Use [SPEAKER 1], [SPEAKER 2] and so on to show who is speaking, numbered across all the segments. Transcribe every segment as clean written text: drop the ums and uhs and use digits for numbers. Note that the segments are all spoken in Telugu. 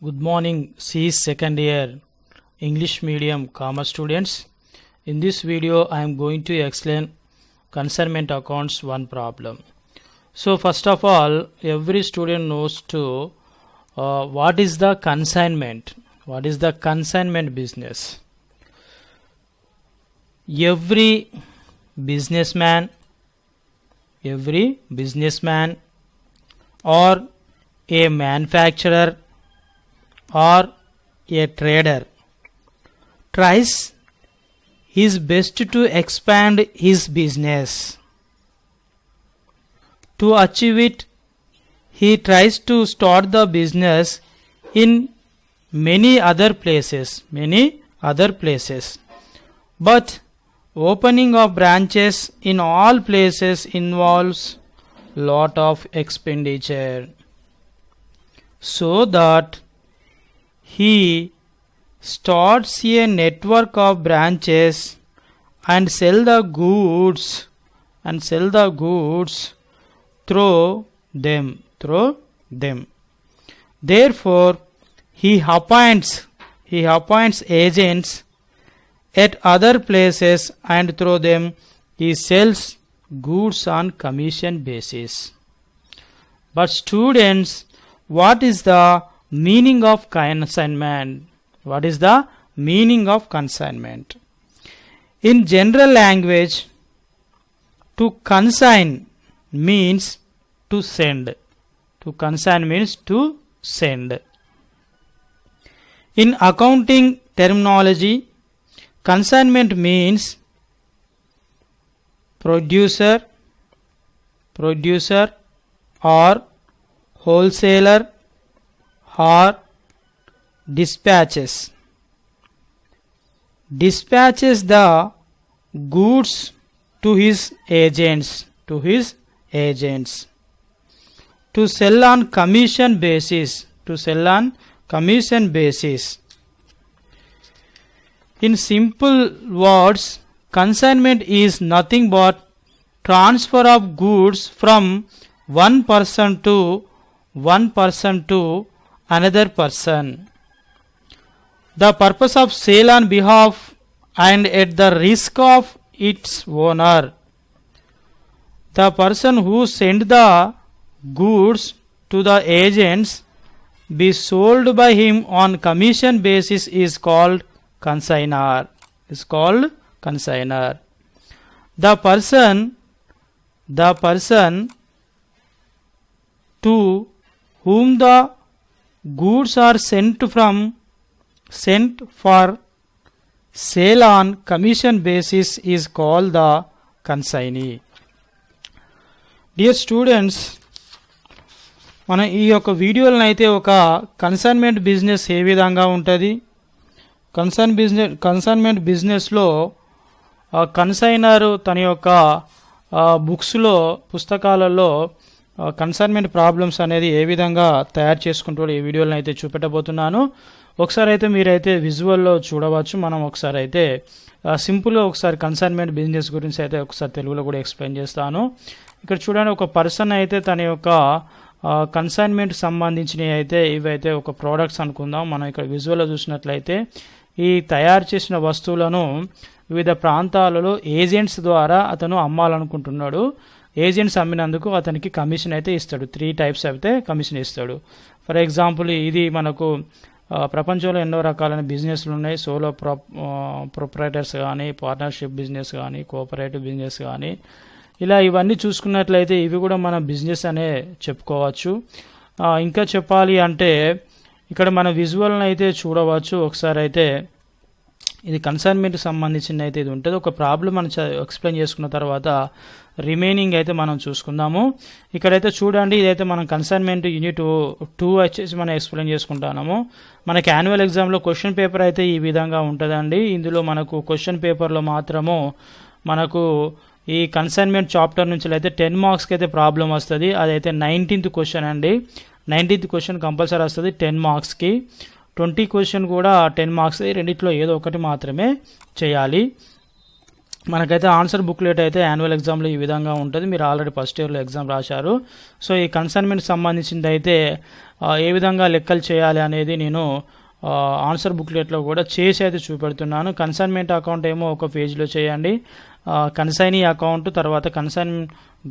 [SPEAKER 1] Good morning, CE second year English medium commerce students. In this video I am going to explain consignment accounts one problem. So first of all, every student knows to what is the consignment. What is the consignment business? Every businessman or a manufacturer or a trader tries his best to expand his business. To achieve it, he tries to start the business in many other places. But opening of branches in all places involves lot of expenditure, so that he starts a network of branches and sell the goods through them. Therefore, he appoints agents at other places, and through them he sells goods on commission basis. But students, what is the meaning of consignment? What is the meaning of consignment? In general language, to consign means to send. In accounting terminology, consignment means producer or wholesaler or dispatches the goods to his agents to sell on commission basis. In simple words, consignment is nothing but transfer of goods from one person to another person. The purpose of sale on behalf and at the risk of its owner. The person who sent the goods to the agents be sold by him on commission basis is called consignor. The person to whom the goods are sent for sale on commission basis is called the consignee. Dear students, మన ఈ యొక్క వీడియోలను అయితే ఒక కన్సైన్మెంట్ బిజినెస్ ఏ విధంగా ఉంటుంది, కన్సైన్మెంట్ బిజినెస్లో కన్సైనర్ తన యొక్క పుస్తకాలలో కన్సైన్మెంట్ ప్రాబ్లమ్స్ అనేది ఏ విధంగా తయారు చేసుకుంటూ ఈ వీడియోలను అయితే చూపెట్టబోతున్నాను. ఒకసారి అయితే మీరైతే విజువల్లో చూడవచ్చు. మనం ఒకసారి అయితే సింపుల్గా ఒకసారి కన్సైన్మెంట్ బిజినెస్ గురించి అయితే ఒకసారి తెలుగులో కూడా ఎక్స్ప్లెయిన్ చేస్తాను. ఇక్కడ చూడండి, ఒక పర్సన్ అయితే తన యొక్క కన్సైన్మెంట్ సంబంధించినవి అయితే ఇవైతే ఒక ప్రోడక్ట్స్ అనుకుందాం. మనం ఇక్కడ విజువల్లో చూసినట్లయితే ఈ తయారు చేసిన వస్తువులను వివిధ ప్రాంతాలలో ఏజెంట్స్ ద్వారా అతను అమ్మాలనుకుంటున్నాడు. ఏజెంట్స్ అమ్మినందుకు అతనికి కమిషన్ అయితే ఇస్తాడు. 3 టైప్స్ అయితే కమిషన్ ఇస్తాడు. ఫర్ ఎగ్జాంపుల్, ఇది మనకు ప్రపంచంలో ఎన్నో రకాలైన బిజినెస్లు ఉన్నాయి. సోలో ప్రొప్రైటర్స్ కానీ, పార్ట్నర్షిప్ బిజినెస్ కానీ, కోఆపరేటివ్ బిజినెస్ కానీ, ఇలా ఇవన్నీ చూసుకున్నట్లయితే ఇవి కూడా మన బిజినెస్ అనే చెప్పుకోవచ్చు. ఇంకా చెప్పాలి అంటే ఇక్కడ మన విజువల్ని అయితే చూడవచ్చు. ఒకసారి అయితే ఇది కన్సైన్మెంట్కి సంబంధించిన అయితే ఇది ఉంటుంది. ఒక ప్రాబ్లం మనం ఎక్స్ప్లెయిన్ చేసుకున్న తర్వాత రిమైనింగ్ అయితే మనం చూసుకుందాము. ఇక్కడైతే చూడండి, ఇదైతే మనం కన్సైన్మెంట్ యూనిట్ 2 వచ్చేసి మనం ఎక్స్ప్లెయిన్ చేసుకుంటున్నాము. మనకి యాన్యువల్ ఎగ్జామ్లో క్వశ్చన్ పేపర్ అయితే ఈ విధంగా ఉంటుందండి. ఇందులో మనకు క్వశ్చన్ పేపర్లో మాత్రము మనకు ఈ కన్సైన్మెంట్ చాప్టర్ నుంచి అయితే 10 మార్క్స్కి అయితే ప్రాబ్లం వస్తుంది. అదైతే 19th క్వశ్చన్ అండి. 19th క్వశ్చన్ కంపల్సరీ వస్తుంది 10 మార్క్స్కి. 20 క్వశ్చన్ కూడా 10 మార్క్స్. రెండిట్లో ఏదో ఒకటి మాత్రమే చేయాలి. మనకైతే ఆన్సర్ బుక్లెట్ అయితే యాన్యువల్ ఎగ్జామ్లో ఈ విధంగా ఉంటుంది. మీరు ఆల్రెడీ ఫస్ట్ ఇయర్లో ఎగ్జామ్ రాశారు. సో ఈ కన్సైన్మెంట్ సంబంధించింది అయితే ఏ విధంగా లెక్కలు చేయాలి అనేది నేను ఆన్సర్ బుక్లెట్లో కూడా చేసి అయితే చూపెడుతున్నాను. కన్సైన్మెంట్ అకౌంట్ ఏమో ఒక పేజ్లో చేయండి, కన్సైనీ అకౌంట్ తర్వాత consign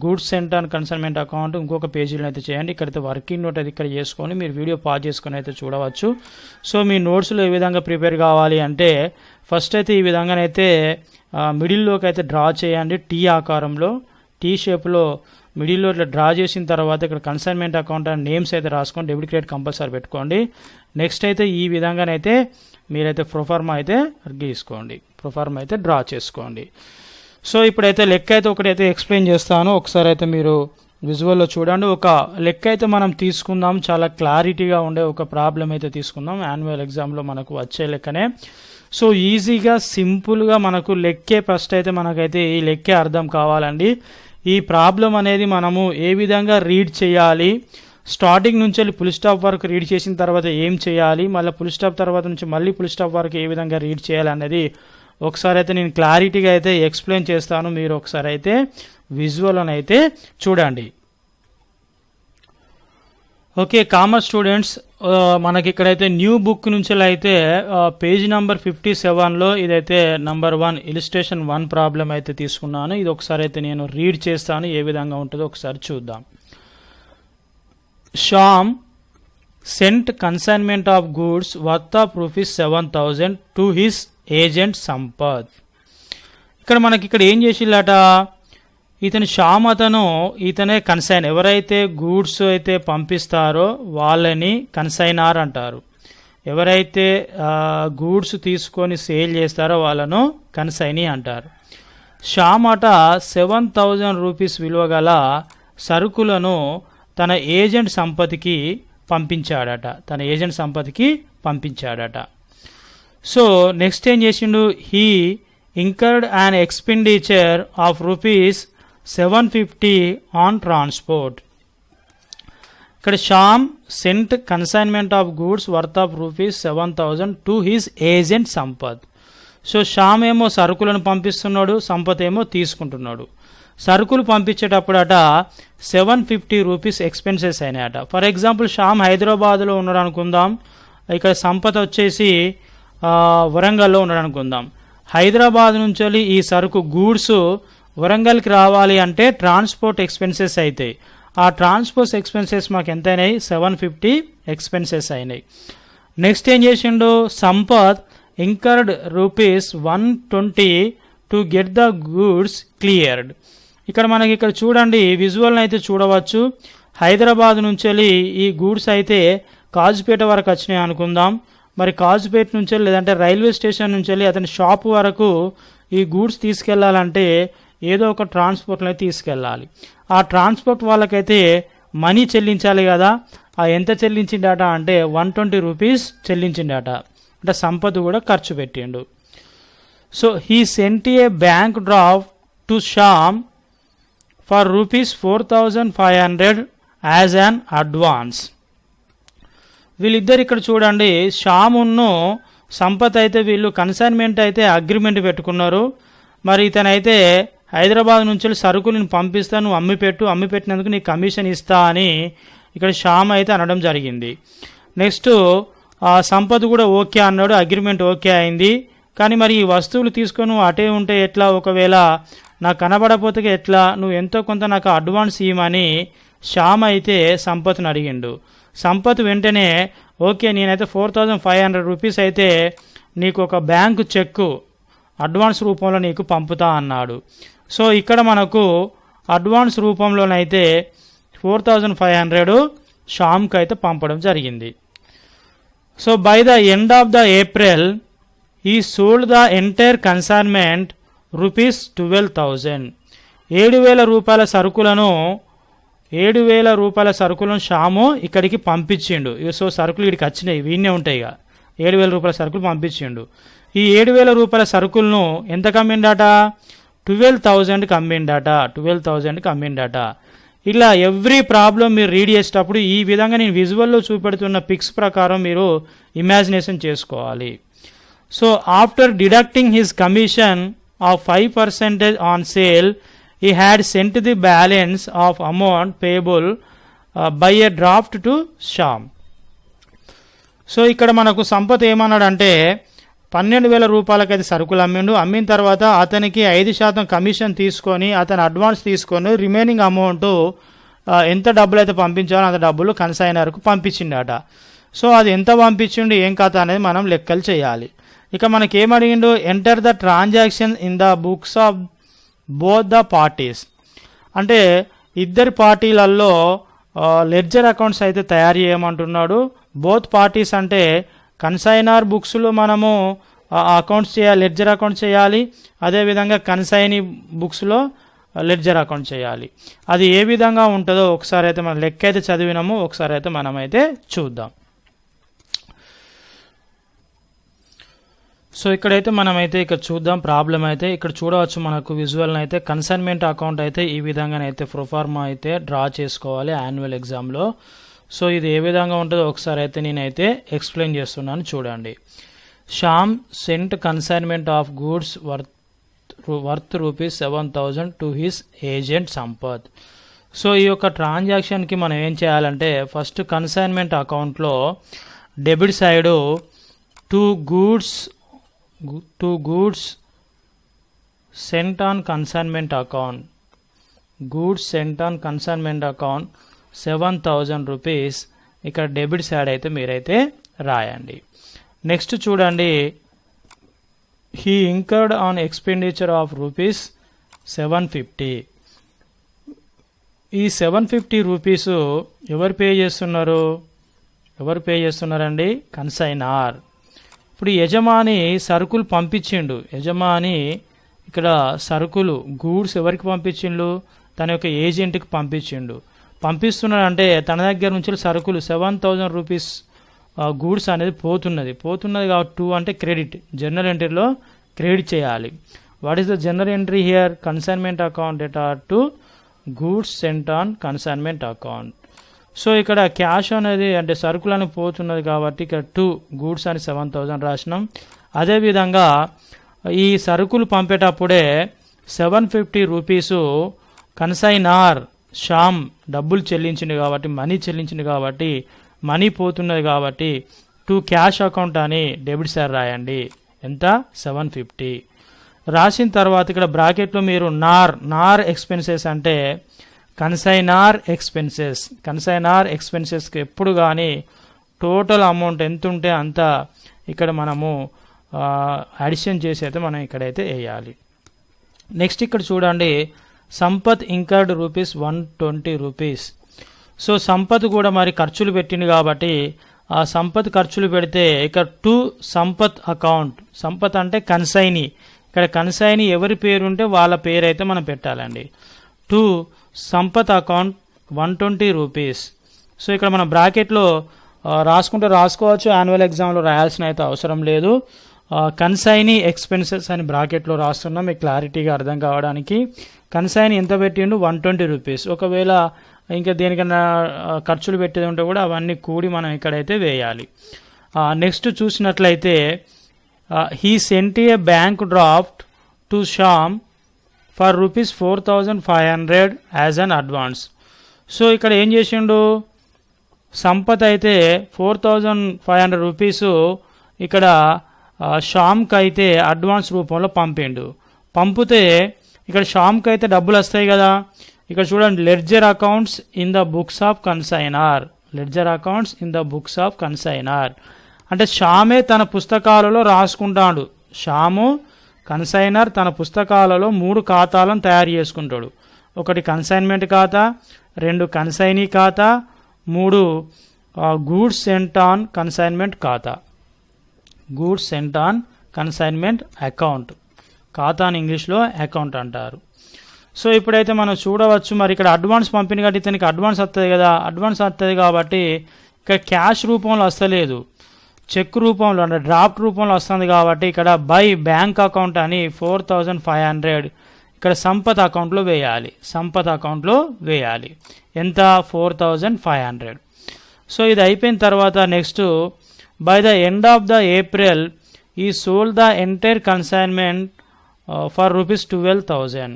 [SPEAKER 1] goods centre and consignment account ఇంకొక పేజీలో అయితే చేయండి. ఇక్కడైతే వర్కింగ్ నోట్ అయితే ఇక్కడ చేసుకొని మీరు వీడియో పాజ్ చేసుకొని అయితే చూడవచ్చు. సో మీ నోట్స్లో ఏ విధంగా ప్రిపేర్ కావాలి అంటే ఫస్ట్ అయితే ఈ విధంగానైతే మిడిల్లోకి అయితే డ్రా చేయండి. టీ ఆకారంలో టీ షేప్లో మిడిల్లో ఇట్లా డ్రా చేసిన తర్వాత ఇక్కడ కన్సైన్మెంట్ అకౌంట్ అండ్ నేమ్స్ అయితే రాసుకోండి, డెబిట్ క్రెడిట్ కంపల్సరీ పెట్టుకోండి. నెక్స్ట్ అయితే ఈ విధంగానైతే మీరైతే ప్రొఫార్మా అయితే గీసుకోండి, ప్రొఫార్మా అయితే డ్రా చేసుకోండి. సో ఇప్పుడైతే లెక్క అయితే ఒకటైతే ఎక్స్ప్లెయిన్ చేస్తాను, ఒకసారి అయితే మీరు విజువల్లో చూడండి. ఒక లెక్క అయితే మనం తీసుకుందాం, చాలా క్లారిటీగా ఉండే ఒక ప్రాబ్లం అయితే తీసుకుందాం. యాన్యువల్ ఎగ్జామ్లో మనకు వచ్చే లెక్కనే. సో ఈజీగా సింపుల్గా మనకు లెక్కే ఫస్ట్ అయితే మనకైతే ఈ లెక్కే అర్థం కావాలండి. ఈ ప్రాబ్లం అనేది మనము ఏ విధంగా రీడ్ చేయాలి, స్టార్టింగ్ నుంచి వెళ్ళి ఫుల్ స్టాప్ వరకు రీడ్ చేసిన తర్వాత ఏం చేయాలి, మళ్ళీ ఫుల్ స్టాప్ తర్వాత నుంచి మళ్ళీ ఫుల్ స్టాప్ వరకు ఏ విధంగా రీడ్ చేయాలి అనేది ఒకసారి అయితే నేను క్లారిటీగా అయితే ఎక్స్ప్లెయిన్ చేస్తాను. మీరు ఒకసారి అయితే విజువల్ అని అయితే చూడండి. ఓకే కామర్స్ స్టూడెంట్స్, మనకి ఇక్కడైతే న్యూ బుక్ నుంచి అయితే పేజ్ నెంబర్ 57లో ఇదైతే నంబర్ 1 ఇలిస్ట్రేషన్ 1 ప్రాబ్లం అయితే తీసుకున్నాను. ఇది ఒకసారి అయితే నేను రీడ్ చేస్తాను, ఏ విధంగా ఉంటుందో ఒకసారి చూద్దాం. Shyam sent consignment of goods worth of rupees 7,000 to his agent Sampath. ఇక్కడ మనకి ఇక్కడ ఏం చేసిల్లట, ఇతను శ్యామ్ ఇతనే కన్సైన్, ఎవరైతే గూడ్స్ అయితే పంపిస్తారో వాళ్ళని కన్సైనార్ అంటారు, ఎవరైతే గూడ్స్ తీసుకొని సేల్ చేస్తారో వాళ్ళను కన్సైనీ అంటారు. శ్యామ్ 7,000 రూపీస్ విలువ గల సరుకులను తన ఏజెంట్ సంపత్కి పంపించాడట. సో నెక్స్ట్ ఏం చేసిండు, he incurred an expenditure of rupees 750 on transport. ఇక్కడ Shyam sent consignment of goods worth of rupees 7,000 to his agent Sampath. So Shyam ఏమో సరుకులను పంపిస్తున్నాడు, సంపత్ ఏమో తీసుకుంటున్నాడు. సరుకులు పంపించేటప్పుడట 750 రూపీస్ ఎక్స్పెన్సెస్ అయినాయట. ఫర్ ఎగ్జాంపుల్ శ్యామ్ హైదరాబాద్లో ఉన్నాడు అనుకుందాం, ఇక్కడ సంపత్ వచ్చేసి వరంగల్లో ఉన్నాడు అనుకుందాం. హైదరాబాద్ నుంచి ఈ సరుకు గూడ్స్ వరంగల్కి రావాలి అంటే ట్రాన్స్పోర్ట్ ఎక్స్పెన్సెస్ అవుతాయి. ఆ ట్రాన్స్పోర్ట్ ఎక్స్పెన్సెస్ మాకు ఎంత అయినాయి, 750 ఎక్స్పెన్సెస్ అయినాయి. నెక్స్ట్ ఏం చేసిండు, Sampath incurred rupees 120 to get the goods cleared. ఇక్కడ మనకి ఇక్కడ చూడండి విజువల్ని అయితే చూడవచ్చు. హైదరాబాద్ నుంచి ఈ గూడ్స్ అయితే కాజుపేట వరకు వచ్చినాయి అనుకుందాం. మరి కాజుపేట నుంచి లేదంటే రైల్వే స్టేషన్ నుంచి అతని షాప్ వరకు ఈ గూడ్స్ తీసుకెళ్లాలంటే ఏదో ఒక ట్రాన్స్పోర్ట్లో తీసుకెళ్ళాలి. ఆ ట్రాన్స్పోర్ట్ వాళ్ళకైతే మనీ చెల్లించాలి కదా. ఆ ఎంత చెల్లించిండట అంటే 120 రూపీస్ చెల్లించిండట, అంటే సంపద కూడా ఖర్చు పెట్టిండు. So he sent a bank draft to Shyam for rupees 4,500 as an advance. వీళ్ళిద్దరు ఇక్కడ చూడండి, శ్యామును సంపత్ అయితే వీళ్ళు కన్సైన్మెంట్ అయితే అగ్రిమెంట్ పెట్టుకున్నారు. మరి ఇతనైతే హైదరాబాద్ నుంచి సరుకులను పంపిస్తా, నువ్వు అమ్మిపెట్టినందుకు నీకు కమిషన్ ఇస్తా అని ఇక్కడ శ్యామ్ అయితే అనడం జరిగింది. నెక్స్ట్ సంపత్ కూడా ఓకే అన్నాడు, అగ్రిమెంట్ ఓకే అయింది. కానీ మరి ఈ వస్తువులు తీసుకొని నువ్వు అటే ఉంటే ఎట్లా, ఒకవేళ నాకు కనబడపోతే ఎట్లా, నువ్వు ఎంతో కొంత నాకు అడ్వాన్స్ ఇవ్వమని శ్యామ్ అయితే సంపత్ను అడిగిండు. సంపత్ వెంటనే ఓకే నేనైతే 4,500 రూపీస్ అయితే నీకు ఒక బ్యాంకు చెక్కు అడ్వాన్స్ రూపంలో నీకు పంపుతా అన్నాడు. సో ఇక్కడ మనకు అడ్వాన్స్ రూపంలోనైతే 4,500 శ్యామ్కి అయితే పంపడం జరిగింది. So by the end of the April he sold the entire consignment rupees 12,000. 7,000 రూపాయల సరుకులను 7,000 రూపాయల సరుకులను శ్యాము ఇక్కడికి పంపించిండు. సో సరుకులు ఇక్కడికి వచ్చినాయి, వీనే ఉంటాయి ఇక. 7,000 రూపాయల సరుకులు పంపించిండు. ఈ 7,000 రూపాయల సరుకులను ఎంత కమ్మిండట, 12,000కి అమ్మిండట. 12,000కి అమ్మిండట. ఇలా ఎవ్రీ ప్రాబ్లం మీరు రీడ్ చేసేటప్పుడు ఈ విధంగా నేను విజువల్లో చూపెడుతున్న పిక్స్ ప్రకారం మీరు ఇమాజినేషన్ చేసుకోవాలి. So after deducting his commission of 5% on sale, he had sent the balance of amount payable by a draft to Shyam. So ఇక్కడ మనకు సంపత్ ఏమన్నాడంటే 12,000 రూపాయలకైతే సరుకులు అమ్మిన తర్వాత అతనికి 5% కమిషన్ తీసుకొని అతను అడ్వాన్స్ తీసుకొని రిమైనింగ్ అమౌంట్ ఎంత డబ్బులు అయితే పంపించాలో అంత డబ్బులు కన్సైనర్కు పంపించిండట. సో అది ఎంత పంపించిండు ఏం కథ అనేది మనం లెక్కలు చేయాలి. ఇక మనకేమడిగిండు, enter the transaction in the books of both the parties. అంటే ఇద్దరి పార్టీలలో లెడ్జర్ అకౌంట్స్ అయితే తయారు చేయమంటున్నాడు. బోత్ పార్టీస్ అంటే కన్సైనర్ బుక్స్లో మనము అకౌంట్స్ చేయాలి, లెడ్జర్ అకౌంట్ చేయాలి. అదేవిధంగా కన్సైనీ బుక్స్లో లెడ్జర్ అకౌంట్ చేయాలి. అది ఏ విధంగా ఉంటుందో ఒకసారి అయితే మనం లెక్క అయితే చదివినాము, ఒకసారి అయితే మనమైతే చూద్దాం. సో ఇక్కడైతే మనమైతే ఇక్కడ చూద్దాం ప్రాబ్లం అయితే. ఇక్కడ చూడవచ్చు మనకు విజువల్ అయితే కన్సైన్మెంట్ అకౌంట్ అయితే ఈ విధంగానైతే ప్రొఫార్మా అయితే డ్రా చేసుకోవాలి యాన్యువల్ ఎగ్జామ్లో. సో ఇది ఏ విధంగా ఉంటుందో ఒకసారి అయితే నేనైతే ఎక్స్ప్లెయిన్ చేస్తున్నాను చూడండి. Shyam sent consignment of goods worth ₹7,000 to his agent Sampath. So ఈ యొక్క ట్రాన్సాక్షన్కి మనం ఏం చేయాలంటే ఫస్ట్ కన్సైన్మెంట్ అకౌంట్లో debit side to goods sent on consignment account, goods sent on consignment account 7,000 rupees ఇక్కడ డెబిట్ సైడ్ అయితే మీరైతే రాయండి. నెక్స్ట్ చూడండి, he incurred on expenditure of ₹750. ఈ 750 రూపీస్ ఎవరు పే చేస్తున్నారండి? కన్సైనర్. ఇప్పుడు యజమాని సరుకులు పంపించిండు. యజమాని ఇక్కడ సరుకులు గూడ్స్ ఎవరికి పంపించిండు? తన యొక్క ఏజెంట్కి పంపించిండు. పంపిస్తున్నాడంటే తన దగ్గర నుంచి సరుకులు 7,000 రూపీస్ గూడ్స్ అనేది పోతున్నది కాబట్టి 2 అంటే క్రెడిట్, జనరల్ ఎంట్రీలో క్రెడిట్ చేయాలి. What is the general entry here? Consignment account data to goods sent on consignment account. So ఇక్కడ క్యాష్ అనేది అంటే సరుకులని పోతున్నది కాబట్టి ఇక్కడ 2 గూడ్స్ అని 7,000 రాసినాం. అదేవిధంగా ఈ సరుకులు పంపేటప్పుడే 750 రూపీసు కన్సైనర్ శ్యామ్ డబ్బులు చెల్లించింది కాబట్టి మనీ పోతున్నది కాబట్టి 2 క్యాష్ అకౌంట్ అని డెబిట్ సైడ్ రాయండి. ఎంత? 750 రాసిన తర్వాత ఇక్కడ బ్రాకెట్లో మీరు నార్ ఎక్స్పెన్సెస్ అంటే కన్సైనర్ ఎక్స్పెన్సెస్కి ఎప్పుడు కానీ టోటల్ అమౌంట్ ఎంత ఉంటే అంత ఇక్కడ మనము అడిషన్ చేసి అయితే మనం ఇక్కడైతే వేయాలి. నెక్స్ట్ ఇక్కడ చూడండి, సంపత్ ఇంకర్డ్ ₹120. సో సంపత్ కూడా మరి ఖర్చులు పెట్టింది కాబట్టి ఆ సంపత్ ఖర్చులు పెడితే ఇక్కడ 2 సంపత్ అకౌంట్. సంపత్ అంటే కన్సైనీ. ఇక్కడ కన్సైనీ ఎవరి పేరు ఉంటే వాళ్ళ పేరు అయితే మనం పెట్టాలండి. 2 సంపత్ అకౌంట్ ₹120. సో ఇక్కడ మనం బ్రాకెట్లో రాసుకోవచ్చు, యాన్యువల్ ఎగ్జామ్లో రాయాల్సిన అయితే అవసరం లేదు. కన్సైనీ ఎక్స్పెన్సెస్ అని బ్రాకెట్లో రాస్తున్నాం మీకు క్లారిటీగా అర్థం కావడానికి. కన్సైనీ ఎంత పెట్టిండు? ₹120. ఒకవేళ ఇంకా దేనికన్నా ఖర్చులు పెట్టేది ఉంటే కూడా అవన్నీ కూడి మనం ఇక్కడైతే వేయాలి. నెక్స్ట్ చూసినట్లయితే he sent a bank draft to Shyam for ₹4,500 as an advance. So ఇక్కడ ఏం చేసిండు? సంపత్ అయితే 4,500 రూపీస్ ఇక్కడ శ్యామ్కి అయితే అడ్వాన్స్ రూపంలో పంపితే ఇక్కడ శ్యామ్కి అయితే డబ్బులు వస్తాయి కదా. ఇక్కడ చూడండి, ledger accounts in the books of consignor. అంటే శ్యామే తన పుస్తకాలలో రాసుకుంటాడు. శ్యాము కన్సైనర్ తన పుస్తకాలలో 3 ఖాతాలను తయారు చేసుకుంటాడు. ఒకటి కన్సైన్మెంట్ ఖాతా, 2 కన్సైనీ ఖాతా, 3 goods sent on consignment account. ఖాతా అని ఇంగ్లీష్లో అకౌంట్ అంటారు. సో ఇప్పుడైతే మనం చూడవచ్చు, మరి ఇక్కడ అడ్వాన్స్ పంపిణీ కాబట్టి ఇతనికి అడ్వాన్స్ వస్తుంది కదా. అడ్వాన్స్ వస్తుంది కాబట్టి ఇక్కడ క్యాష్ రూపంలో వస్తలేదు, చెక్ రూపంలో అంటే డ్రాఫ్ట్ రూపంలో వస్తుంది కాబట్టి ఇక్కడ బై బ్యాంక్ అకౌంట్ అని 4,500 ఇక్కడ సంపత్ అకౌంట్లో వేయాలి. ఎంత? 4,500. సో ఇది అయిపోయిన తర్వాత next, by the end of the April he sold the entire consignment for ₹12,000.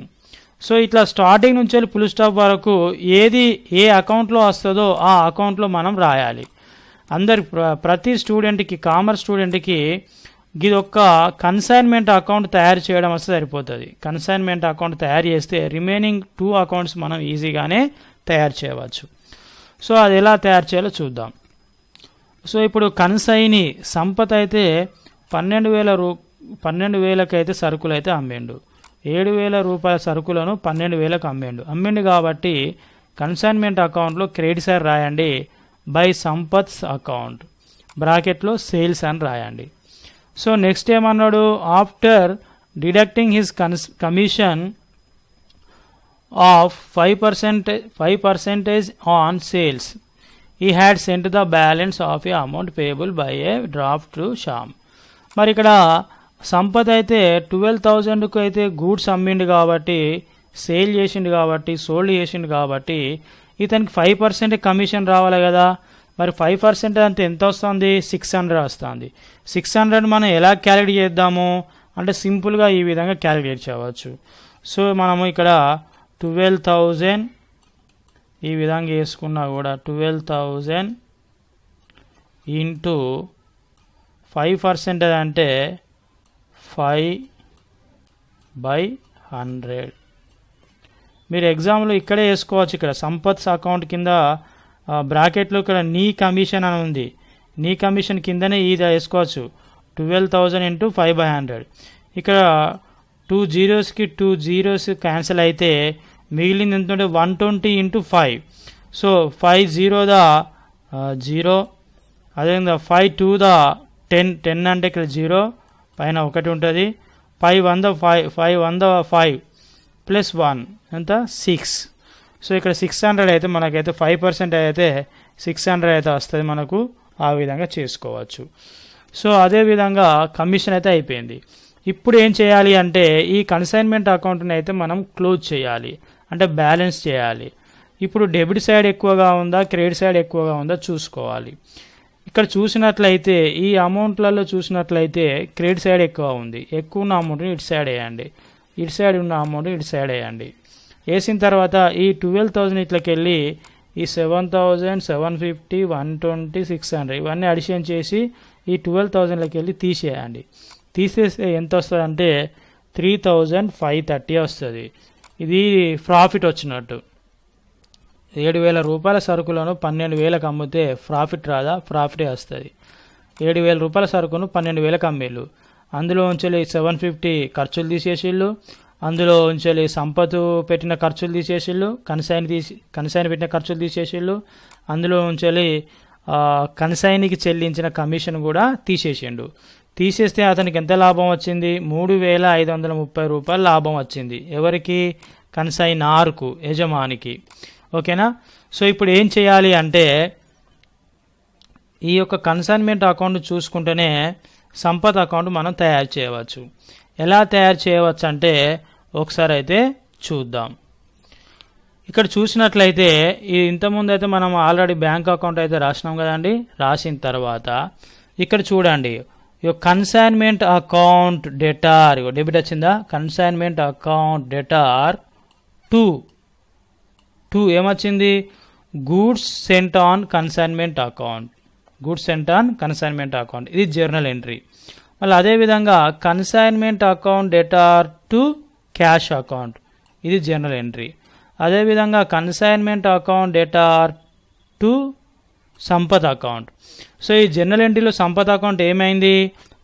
[SPEAKER 1] So ఇట్లా స్టార్టింగ్ నుంచి వెళ్ళి ఫుల్ స్టాప్ వరకు ఏది ఏ అకౌంట్లో వస్తుందో ఆ అకౌంట్లో మనం రాయాలి. ప్రతి స్టూడెంట్కి, కామర్స్ స్టూడెంట్కి ఇది ఒక కన్సైన్మెంట్ అకౌంట్ తయారు చేయడం వస్తే సరిపోతుంది. కన్సైన్మెంట్ అకౌంట్ తయారు చేస్తే రిమైనింగ్ 2 అకౌంట్స్ మనం ఈజీగానే తయారు చేయవచ్చు. సో అది ఎలా తయారు చేయాలో చూద్దాం. సో ఇప్పుడు కన్సైని సంపత్ అయితే 12,000 అయితే సరుకులు అయితే అమ్మిండు. 7,000 రూపాయల సరుకులను 12,000కు అమ్మిండు కాబట్టి కన్సైన్మెంట్ అకౌంట్లో క్రెడిట్ సైడ్ రాయండి బై సంపత్స్ అకౌంట్, బ్రాకెట్లో సేల్స్ అని రాయండి. సో నెక్స్ట్ ఏమన్నాడు, after deducting his commission of 5% on sales he had sent the balance of a amount payable by a draft to Shyam. మరి ఇక్కడ సంపత్ అయితే 12,000కు అయితే గూడ్స్ అమ్మిండు కాబట్టి, సేల్ చేసిండు కాబట్టి, సోల్డ్ చేసిండు కాబట్టి ఇతనికి 5% కమిషన్ రావాలి కదా. మరి 5% అంటే ఎంత వస్తుంది, 600 వస్తుంది. 600 మనం ఎలా క్యాలిక్యులేట్ చేద్దాము అంటే సింపుల్గా ఈ విధంగా క్యాలిక్యులేట్ చేయవచ్చు. సో మనము ఇక్కడ 12,000 ఈ విధంగా వేసుకున్నా కూడా 12,000 ఇంటూ 5% అంటే 5/100. మీరు ఎగ్జామ్లో ఇక్కడే వేసుకోవచ్చు. ఇక్కడ సంపత్స్ అకౌంట్ కింద బ్రాకెట్లో ఇక్కడ నీ కమిషన్ అని ఉంది. నీ కమిషన్ కిందనే ఇది వేసుకోవచ్చు. 12,000 ఇంటూ 5/100. ఇక్కడ 2 zeros కి 2 zeros క్యాన్సిల్ అయితే మిగిలింది ఎంత ఉంటే 120 ఇంటూ 5. సో 5 0 0, అదేవిధంగా 5 2 10 అంటే ఇక్కడ 0 పైన 1 ఉంటుంది. 5 5 ప్లస్ 1 ఎంత 6. సో ఇక్కడ 600 అయితే మనకైతే 5% అయితే 600 అయితే వస్తుంది మనకు. ఆ విధంగా చేసుకోవచ్చు. సో అదేవిధంగా కమిషన్ అయితే అయిపోయింది. ఇప్పుడు ఏం చేయాలి అంటే ఈ కన్సైన్మెంట్ అకౌంట్ని అయితే మనం క్లోజ్ చేయాలి, అంటే బ్యాలెన్స్ చేయాలి. ఇప్పుడు డెబిట్ సైడ్ ఎక్కువగా ఉందా, క్రెడిట్ సైడ్ ఎక్కువగా ఉందా చూసుకోవాలి. ఇక్కడ చూసినట్లయితే ఈ అమౌంట్లలో చూసినట్లయితే క్రెడిట్ సైడ్ ఎక్కువ ఉంది. ఎక్కువ ఉన్న అమౌంట్ని ఇటు సైడ్ వేయండి, ఇటు సైడ్ ఉన్న అమౌంట్ ఇటు సైడ్ వేయండి. వేసిన తర్వాత ఈ 12,000 ఇట్లకి వెళ్ళి ఈ 7,000, 750, 120, 600 ఇవన్నీ అడిషన్ చేసి ఈ 12,000లోకి వెళ్ళి తీసేయండి. తీసేస్తే ఎంత వస్తుంది అంటే 3,530 వస్తుంది. ఇది ప్రాఫిట్ వచ్చినట్టు. 7,000 రూపాయల సరుకులను 12,000కు అమ్మితే ప్రాఫిట్ రాదా, ప్రాఫిటే వస్తుంది. 7,000 రూపాయల సరుకును 12,000కు అమ్మేళ్ళు. అందులో ఉంచి 750 ఖర్చులు తీసేసిళ్ళు, అందులో ఉంచి సంపత్తు పెట్టిన ఖర్చులు తీసేసిళ్ళు, కన్సైన్ పెట్టిన ఖర్చులు తీసేసిళ్ళు, అందులో ఉంచి కన్సైన్కి చెల్లించిన కమిషన్ కూడా తీసేసిండు. తీసేస్తే అతనికి ఎంత లాభం వచ్చింది, 3,530 రూపాయలు లాభం వచ్చింది. ఎవరికి, కన్సైనార్కు, యజమానికి. ఓకేనా. సో ఇప్పుడు ఏం చేయాలి అంటే ఈ యొక్క కన్సైన్మెంట్ అకౌంట్ చూసుకుంటేనే సంపత్ అకౌంట్ మనం తయారు చేయవచ్చు. ఎలా తయారు చేయవచ్చు అంటే ఒకసారి అయితే చూద్దాం. ఇక్కడ చూసినట్లయితే ఇంతకుముందు అయితే మనం ఆల్రెడీ బ్యాంక్ అకౌంట్ అయితే రాసినాం కదండి. రాసిన తర్వాత ఇక్కడ చూడండి కన్సైన్మెంట్ అకౌంట్ డెటార్ డెబిట్ వచ్చిందా, కన్సైన్మెంట్ అకౌంట్ డెటార్ 2 ఏమొచ్చింది, goods sent on consignment account, goods sent on consignment account, ఇది జర్నల్ ఎంట్రీ. మళ్ళీ అదేవిధంగా consignment account debtor to cash account, ఇది జర్నల్ ఎంట్రీ. అదేవిధంగా consignment account debtor to Sampath account. So ఈ జర్నల్ ఎంట్రీలో సంపత్ అకౌంట్ ఏమైంది,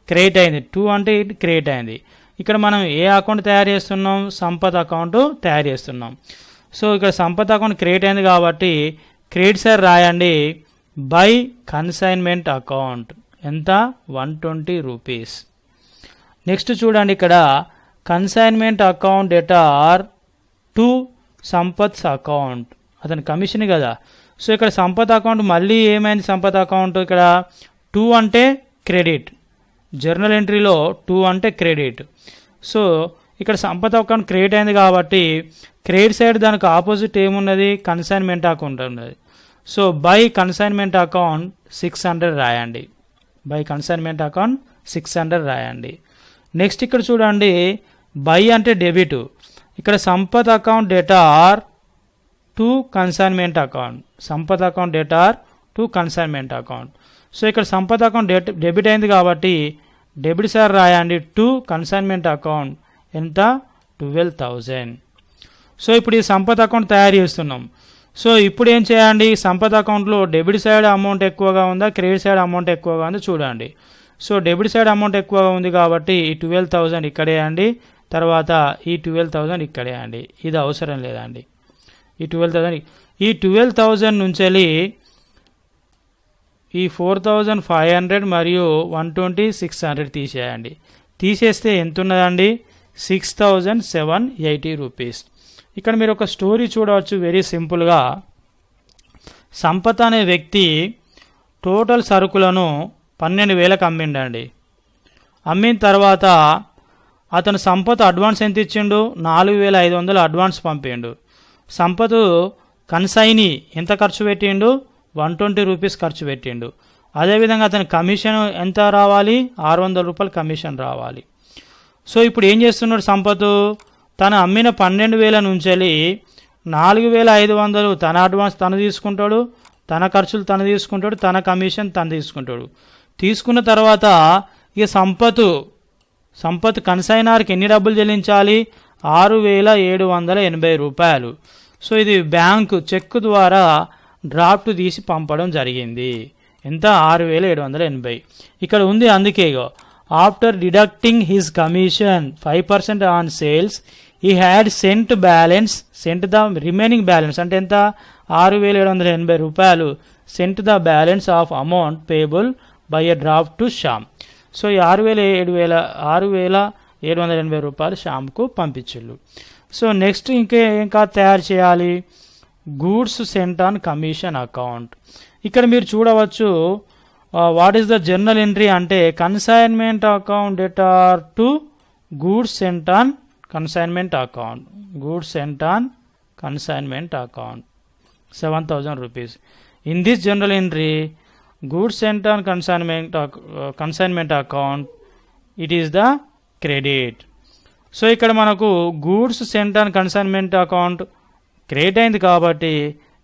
[SPEAKER 1] క్రియేట్ అయింది. 2 అంటే ఇది క్రియేట్ అయింది. ఇక్కడ మనం ఏ అకౌంట్ తయారు చేస్తున్నాం, సంపత్ అకౌంట్ తయారు చేస్తున్నాం. సో ఇక్కడ సంపత్ అకౌంట్ క్రియేట్ అయింది కాబట్టి క్రెడిట్ సైడ్ రాయండి బై కన్సైన్మెంట్ అకౌంట్, ఎంత 120 రూపీస్. నెక్స్ట్ చూడండి ఇక్కడ consignment account debtor to Sampath's account, అతని కమిషన్ కదా. సో ఇక్కడ సంపత్ అకౌంట్ మళ్ళీ ఏమైంది, సంపత్ అకౌంట్ ఇక్కడ 2 అంటే క్రెడిట్, జర్నల్ ఎంట్రీలో 2 అంటే క్రెడిట్. సో ఇక్కడ సంపత్ అకౌంట్ క్రియేట్ అయింది కాబట్టి క్రెడిట్ సైడ్ దానికి ఆపోజిట్ ఏమున్నది, కన్సైన్మెంట్ అకౌంట్ ఉన్నది. సో బై కన్సైన్మెంట్ అకౌంట్ 600 రాయండి, బై కన్సైన్మెంట్ అకౌంట్ 600 రాయండి. నెక్స్ట్ ఇక్కడ చూడండి బై అంటే డెబిట్. ఇక్కడ Sampath account debtor to consignment account, Sampath account debtor to consignment account. So ఇక్కడ సంపత్ అకౌంట్ డెబిట్ అయింది కాబట్టి డెబిట్ సైడ్ రాయండి టు కన్సైన్మెంట్ అకౌంట్ ఎంత 12,000. సో ఇప్పుడు ఈ సంపత్ అకౌంట్ తయారు చేస్తున్నాం. సో ఇప్పుడు ఏం చేయండి, సంపత్ అకౌంట్లో డెబిట్ సైడ్ అమౌంట్ ఎక్కువగా ఉందా క్రెడిట్ సైడ్ అమౌంట్ ఎక్కువగా ఉందో చూడండి. సో డెబిట్ సైడ్ అమౌంట్ ఎక్కువగా ఉంది కాబట్టి ఈ 12,000 ఇక్కడే అండి, తర్వాత ఈ 12,000 ఇక్కడే అండి. ఇది అవసరం లేదండి. ఈ 12,000 నుంచి వెళ్ళి ఈ 4,500 మరియు 120, 600 తీసేయండి. తీసేస్తే ఎంత ఉన్నదండి, 6,780 రూపీస్. ఇక్కడ మీరు ఒక స్టోరీ చూడవచ్చు వెరీ సింపుల్గా. సంపత్ అనే వ్యక్తి టోటల్ సరుకులను 12,000కి అమ్మిండండి. అమ్మిన తర్వాత అతను సంపత్ అడ్వాన్స్ ఎంత ఇచ్చిండు, 4,500 అడ్వాన్స్ పంపిండు. సంపత్ కన్సైనీ ఎంత ఖర్చు పెట్టిండు, 120 రూపీస్ ఖర్చు పెట్టిండు. అదేవిధంగా అతని కమిషన్ ఎంత రావాలి, 600 రూపాయలు కమిషన్ రావాలి. సో ఇప్పుడు ఏం చేస్తున్నాడు సంపత్, తను అమ్మిన 12,000 నుంచి 4,500 తన అడ్వాన్స్ తను తీసుకుంటాడు, తన ఖర్చులు తను తీసుకుంటాడు, తన కమిషన్ తను తీసుకుంటాడు. తీసుకున్న తర్వాత ఇక సంపత్ కన్సైనర్కి ఎన్ని డబ్బులు చెల్లించాలి, 6,780 రూపాయలు. సో ఇది బ్యాంకు చెక్ ద్వారా డ్రాఫ్ట్ తీసి పంపడం జరిగింది. ఎంత, 6,780. ఇక్కడ ఉంది అందుకే after deducting his commission 5% on sales he had sent the remaining balance అంటే ఎంత, 6,780 రూపాయలు. Sent the balance of amount payable by a draft to Shyam. So ఈ 6,780 రూపాయలు శ్యామ్కు పంపించిళ్ళు. సో నెక్స్ట్ ఏం తయారు చేయాలి, goods sent on commission account. ఇక్కడ మీరు చూడవచ్చు what is the journal entry అంటే consignment account debtor to goods sent on consignment account, goods sent on consignment account 7,000 rupees. In this journal entry goods sent on consignment account it is the credit. So ఇక్కడ మనకు goods sent on consignment account credit అయింది కాబట్టి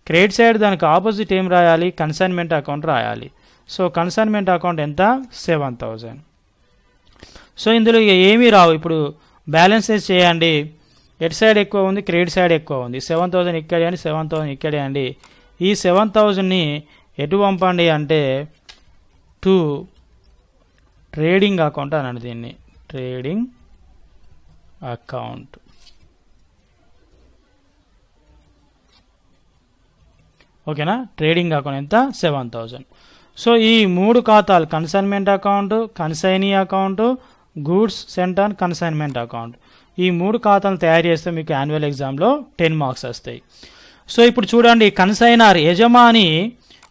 [SPEAKER 1] క్రెడిట్ సైడ్ దానికి ఆపోజిట్ ఏం రాయాలి, కన్సైన్మెంట్ అకౌంట్ రాయాలి. సో కన్సైన్మెంట్ అకౌంట్ ఎంత, 7,000. సో ఇందులో ఏమీ రావు. ఇప్పుడు బ్యాలెన్సెస్ చేయండి, ఎట్ సైడ్ ఎక్కువ ఉంది క్రెడిట్ సైడ్ ఎక్కువ ఉంది. 7,000 ఇక్కడే అండి, 7,000 ఇక్కడే అండి. ఈ 7,000ని ఎటు పంపండి అంటే టు ట్రేడింగ్ అకౌంట్ అనండి, దీన్ని ట్రేడింగ్ అకౌంట్. ఓకేనా, ట్రేడింగ్ అకౌంట్ ఎంత, 7,000. సో ఈ 3 ఖాతాలు consignment account, consignee account, goods sent on consignment account, ఈ 3 ఖాతాలు తయారు చేస్తే మీకు యాన్యువల్ ఎగ్జామ్లో 10 మార్క్స్ వస్తాయి. సో ఇప్పుడు చూడండి, కన్సైనర్ యజమాని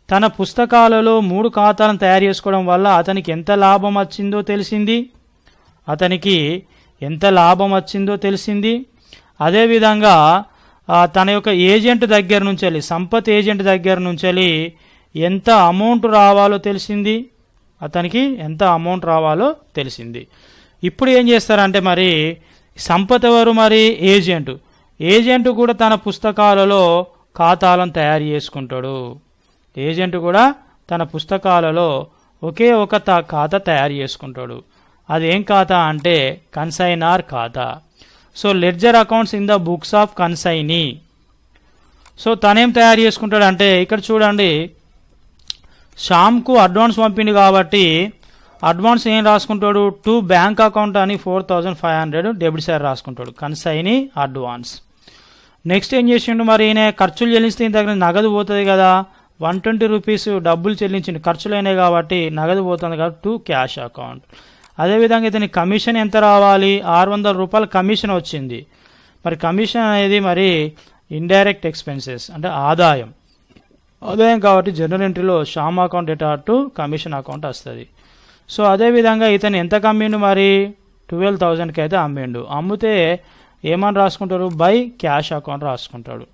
[SPEAKER 1] తన పుస్తకాలలో 3 ఖాతాలను తయారు చేసుకోవడం వల్ల అతనికి ఎంత లాభం వచ్చిందో తెలిసింది. అదేవిధంగా తన యొక్క ఏజెంట్ దగ్గర నుంచి సంపత్ ఏజెంట్ దగ్గర నుంచి ఎంత అమౌంట్ రావాలో తెలిసింది, అతనికి ఎంత అమౌంట్ రావాలో తెలిసింది. ఇప్పుడు ఏం చేస్తారంటే మరి సంపత్ ఎవరు, మరి ఏజెంట్ కూడా తన పుస్తకాలలో ఖాతాలను తయారు చేసుకుంటాడు. ఏజెంట్ కూడా తన పుస్తకాలలో ఒకే ఒక ఖాతా తయారు చేసుకుంటాడు. అదేం ఖాతా అంటే కన్సైనర్ ఖాతా. So ledger accounts in the books of consignee. So తనేం తయారు చేసుకుంటాడు అంటే ఇక్కడ చూడండి, శ్యామ్కు అడ్వాన్స్ పంపింది కాబట్టి అడ్వాన్స్ ఏం రాసుకుంటాడు, టు బ్యాంక్ అకౌంట్ అని 4,500 డెబిట్ సైడ్ రాసుకుంటాడు, కన్సైనీ అడ్వాన్స్. నెక్స్ట్ ఏం చేసిండు, మరి ఈయన ఖర్చులు చెల్లిస్తే ఈయన దగ్గర నగదు పోతుంది కదా, 120 రూపీస్ డబ్బులు చెల్లించింది, ఖర్చులు అయినాయి కాబట్టి నగదు పోతుంది కాబట్టి టు క్యాష్ అకౌంట్. అదేవిధంగా ఇతని కమిషన్ ఎంత రావాలి, 600 రూపాయల కమిషన్ వచ్చింది. మరి కమిషన్ అనేది మరి ఇండైరెక్ట్ ఎక్స్పెన్సెస్ అంటే ఆదాయం కాబట్టి జనరల్ ఎంట్రీలో Shyam account debtor to commission account వస్తుంది. సో అదేవిధంగా ఇతను ఎంత అమ్మిండు, మరి 12,000కి అయితే అమ్మిండు. అమ్మితే ఏమని రాసుకుంటారు, బై క్యాష్ అకౌంట్ రాసుకుంటాడు.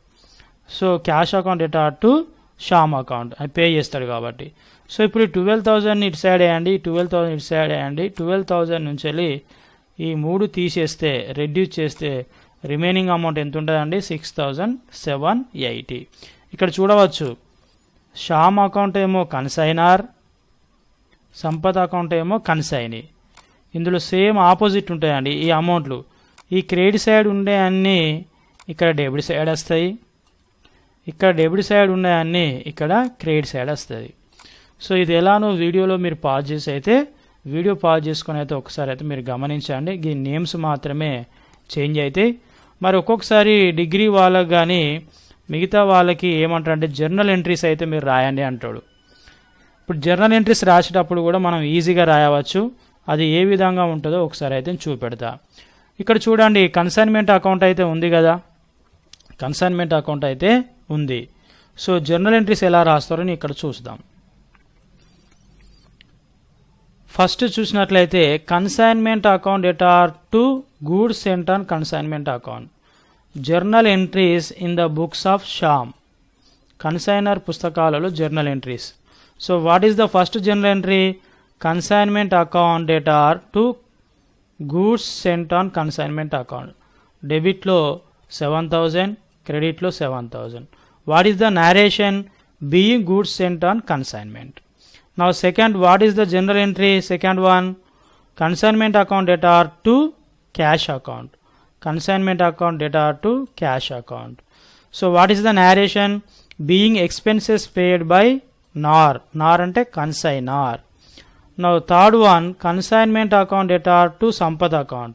[SPEAKER 1] So cash account debtor to Shyam account అని పే చేస్తాడు కాబట్టి. సో ఇప్పుడు 12,000 ఇటు సైడ్ వేయండి, 12,000 ఇటు సైడ్ వేయండి. 12,000 నుంచి ఈ 3 తీసేస్తే రెడ్యూస్ చేస్తే రిమైనింగ్ అమౌంట్ ఎంత ఉంటుందండి 6780. ఇక్కడ చూడవచ్చు శ్యామ్ అకౌంట్ ఏమో కన్సైనర్, సంపత్ అకౌంట్ ఏమో కన్సైనీ. ఇందులో సేమ్ ఆపోజిట్ ఉంటాయండి ఈ అమౌంట్లు. ఈ క్రెడిట్ సైడ్ ఉండే అన్నీ ఇక్కడ డెబిట్ సైడ్ వస్తాయి, ఇక్కడ డెబిట్ సైడ్ ఉండే అన్నీ ఇక్కడ క్రెడిట్ సైడ్ వస్తుంది. సో ఇది ఎలానో వీడియోలో మీరు పాజ్ చేసి అయితే వీడియో పాజ్ చేసుకొని అయితే ఒకసారి అయితే మీరు గమనించండి. ఈ నేమ్స్ మాత్రమే చేంజ్ అవుతాయి. మరి ఒక్కొక్కసారి డిగ్రీ వాళ్ళకి కానీ మిగతా వాళ్ళకి ఏమంటారంటే జర్నల్ ఎంట్రీస్ అయితే మీరు రాయండి అంటాడు. ఇప్పుడు జర్నల్ ఎంట్రీస్ రాసేటప్పుడు కూడా మనం ఈజీగా రాయవచ్చు. అది ఏ విధంగా ఉంటుందో ఒకసారి అయితే చూపెడతా. ఇక్కడ చూడండి కన్సైన్మెంట్ అకౌంట్ అయితే ఉంది కదా, కన్సైన్మెంట్ అకౌంట్ అయితే ఉంది. సో జర్నల్ ఎంట్రీస్ ఎలా రాస్తారని ఇక్కడ చూద్దాం. ఫస్ట్ చూసినట్లయితే consignment account debtor to goods sent on consignment account, journal entries in the books of Shyam, consignor పుస్తకాలలో journal entries. So what is the first journal entry? Consignment account debtor to goods sent on consignment account. డెబిట్లో 7000, క్రెడిట్లో 7000. What is the narration? Being goods sent on consignment. Now second, what is the general entry? Second one, consignment account debtor to cash account, consignment account debtor to cash account. So what is the narration? Being expenses paid by NAR, NAR ante consignor. Now third one, consignment account debtor to Sampath account,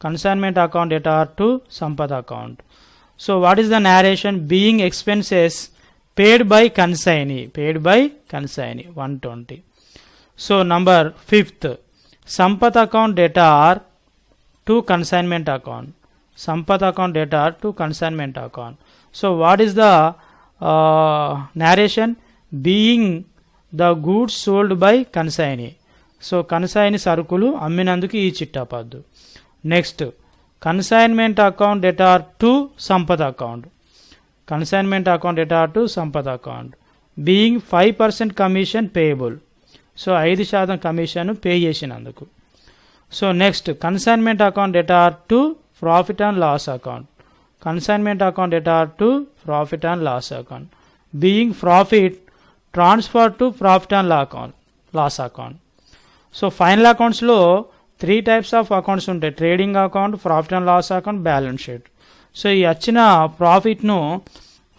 [SPEAKER 1] consignment account debtor to Sampath account. So what is the narration? Being expenses paid by consignee, paid by consignee, 120. So number 5th, Sampath account debtor to consignment account, Sampath account debtor to consignment account. So what is the narration? Being the goods sold by consignee. So consignee సరుకులు అమ్మినందుకు ఈ చిట్టా పద్దు. Next consignment account debtor to Sampath account, consignment account debtor to Sampath account. Being 5% commission payable. So 5% commission pay చేసినందుకు. So next consignment account debtor to profit and loss account, consignment account debtor to profit and loss account. Being profit transfer to profit and loss account. So final అకౌంట్స్లో 3 టైప్స్ ఆఫ్ అకౌంట్స్ ఉంటాయి: trading account, profit and loss account, balance sheet. So ఈ వచ్చిన ప్రాఫిట్ను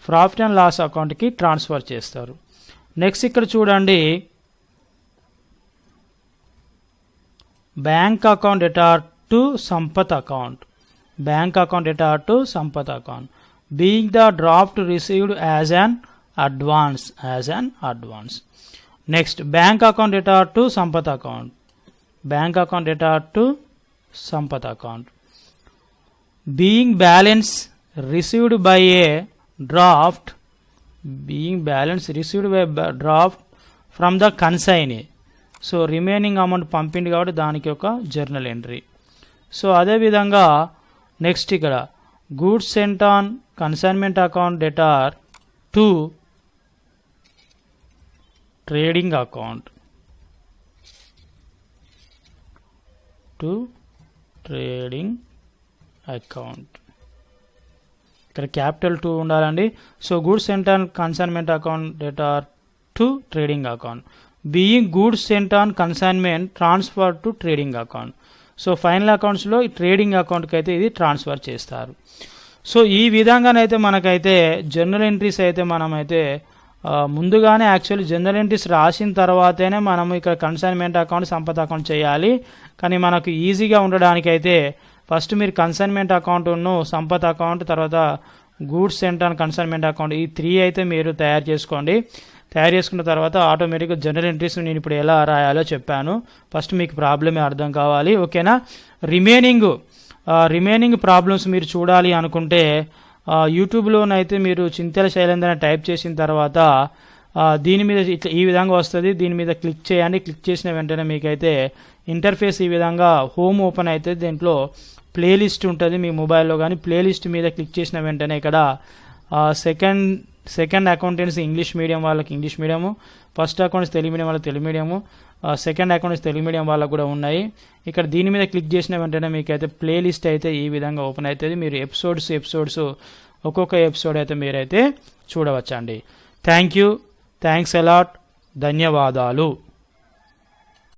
[SPEAKER 1] ప్రాఫిట్ అండ్ లాస్ అకౌంట్కి ట్రాన్స్ఫర్ చేస్తారు. నెక్స్ట్ ఇక్కడ చూడండి bank account debtor to Sampath account, bank account debtor to Sampath account. Being the draft received as an advance, as an advance. Next bank account debtor to Sampath account, bank account debtor to Sampath account. Being balance received by A draft, being balance received by draft from the consignee. So remaining amount పంపింది కాబట్టి దానికి ఒక జర్నల్ ఎంట్రీ. సో అదేవిధంగా నెక్స్ట్ ఇక్కడ goods sent on consignment account debtor to trading account, to trading account. ఇక్కడ క్యాపిటల్ 2 ఉండాలండి. So goods sent on consignment account debtor to trading account. Being goods sent on consignment transfer to trading account. So final అకౌంట్స్లో ఈ ట్రేడింగ్ అకౌంట్కి అయితే ఇది ట్రాన్స్ఫర్ చేస్తారు. సో ఈ విధంగానైతే మనకైతే జర్నల్ ఎంట్రీస్ అయితే మనమైతే ముందుగానే యాక్చువల్లీ జర్నల్ ఎంట్రీస్ రాసిన తర్వాతనే మనం ఇక్కడ కన్సైన్మెంట్ అకౌంట్, సంపత్ అకౌంట్ చేయాలి. కానీ మనకు ఈజీగా ఉండడానికైతే ఫస్ట్ మీరు కన్సైన్మెంట్ అకౌంట్ను, సంపత్ అకౌంట్, తర్వాత goods sent on consignment account, ఈ 3 అయితే మీరు తయారు చేసుకోండి. తయారు చేసుకున్న తర్వాత ఆటోమేటిక్గా జనరల్ ఎంట్రీస్ నేను ఇప్పుడు ఎలా రాయాలో చెప్పాను. ఫస్ట్ మీకు ప్రాబ్లమే అర్థం కావాలి, ఓకేనా. రిమైనింగ్ ప్రాబ్లమ్స్ మీరు చూడాలి అనుకుంటే యూట్యూబ్లోనైతే మీరు చింతల శైలేంద్ర టైప్ చేసిన తర్వాత దీని మీద ఇట్లా ఈ విధంగా వస్తుంది. దీని మీద క్లిక్ చేయండి. క్లిక్ చేసిన వెంటనే మీకైతే ఇంటర్ఫేస్ ఈ విధంగా హోమ్ ఓపెన్ అయితే దీంట్లో ప్లేలిస్ట్ ఉంటుంది మీ మొబైల్లో. కానీ ప్లేలిస్ట్ మీద క్లిక్ చేసిన వెంటనే ఇక్కడ సెకండ్ అకౌంటెన్సీ ఇంగ్లీష్ మీడియం వాళ్ళకి English medium, first accounts Telugu medium వాళ్ళకి Telugu medium, second accounts Telugu medium వాళ్ళకు కూడా ఉన్నాయి. ఇక్కడ దీని మీద క్లిక్ చేసిన వెంటనే మీకైతే ప్లేలిస్ట్ అయితే ఈ విధంగా ఓపెన్ అవుతుంది. మీరు ఎపిసోడ్స్ ఒక్కొక్క ఎపిసోడ్ అయితే మీరైతే చూడవచ్చండి. థ్యాంక్స్ అలాట్, ధన్యవాదాలు.